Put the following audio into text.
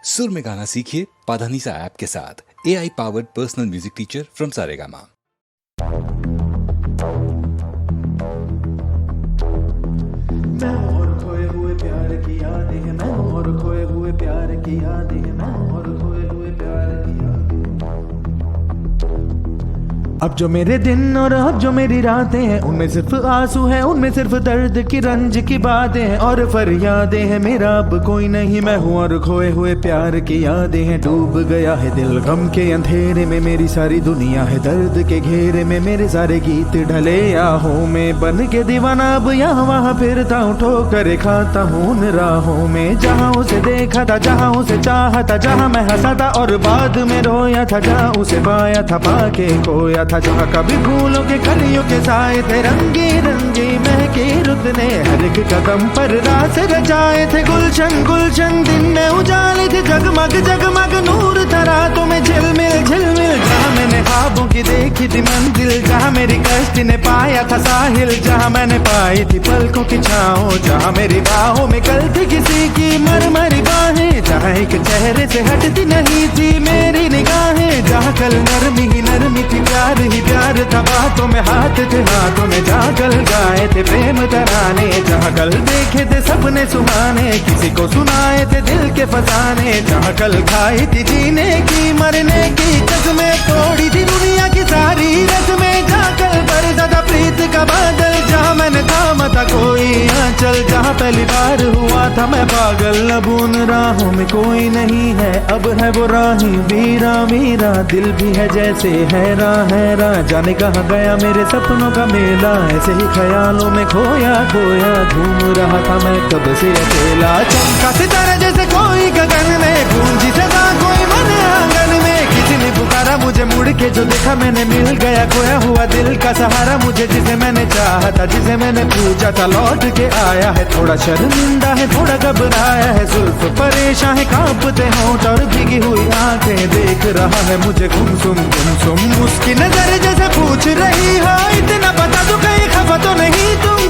सुर में गाना सीखिए पाधानीसा ऐप के साथ। AI powered personal music teacher from Saregama. मैं और खोए हुए प्यार की यादें हैं, मैं और खोए हुए प्यार की यादें हैं, मैं और खोए हुए प्यार की यादें। अब जो मेरे दिन और अब जो मेरी रातें हैं, उनमें सिर्फ आंसू हैं, उनमें सिर्फ दर्द की रंज की बातें हैं और फरियादें हैं। मेरा अब कोई नहीं, मैं हूँ और खोए हुए प्यार की यादें हैं। डूब गया है दिल गम के अंधेरे में, मेरी सारी दुनिया है दर्द के घेरे में। मेरे सारे गीत ढले आहों में, बन के दीवाना अब यहाँ वहाँ फिरता हूँ, ठोकर खाता हूँ उन राहों में। जहाँ उसे देखा था, जहाँ उसे चाहा था, जहाँ मैं हंसा था और बाद में रोया था, जहाँ उसे पाया था पाके खोया था, जहाँ कभी फूलों के कलियों के साए थे, रंगी रंगी महके रुत ने हर एक कदम पर रास रचाए थे। गुलशन गुलशन दिन में उजाले थे, जगमग जगमग नूर था रातों में झिलमिल झिलमिल। जहाँ मैंने ख्वाबों की देखी थी मंजिल, जहाँ मेरी कश्ती ने पाया था साहिल, जहाँ मैंने पाई थी पलकों की छाँव, जहाँ मेरी बाहों में कल थी किसी की मरमरी बाहें, जहाँ एक चेहरे से हटती नहीं थी मेरी निगाहें, जहाँ कल नरमी ही नरमी थी, प्यार ही प्यार था, बातों में हाथ थे हाथों में, जहाँ कल गाए थे प्रेम तराने, जहाँ कल देखे थे सपने सुहाने, किसी को सुनाए थे दिल के फसाने, जहाँ कल खाई थी जीने की मरने की कसमें, तोड़ी थी दुनिया की सारी रस्में, जहाँ कल बरसा था प्रीत का बादल, जहाँ मैंने थामा था कोई आंचल, जहाँ पहली बार हुआ था मैं पागल। अब उन राहों में कोई नहीं है, अब है वो राही वीरा वीरा, दिल भी है जैसे हैरान हैरान, जाने कहाँ गया मेरे सपनों का मेला, ऐसे ही ख्यालों में खोया खोया घूम रहा था मैं कब से अकेला। चमका सितारा जैसे कोई गगन में, गूंजी सदा कोई मन आंगन में, किसी ने पुकारा मुझे मुड़ के, जो देखा मैंने मिल गया खोया हुआ दिल का सहारा मुझे, जिसे मैंने चाहा था जिसे मैंने पूछा था लौट के आया है। थोड़ा शर्मिंदा है थोड़ा घबराया है, जुल्फ परेशान है कांपते होंठ और भीगी हुई आंखें, देख रहा है मुझे गुमसुम उसकी नजर जैसे पूछ रही हो, इतना बता दो कहीं खफा तो नहीं तुम,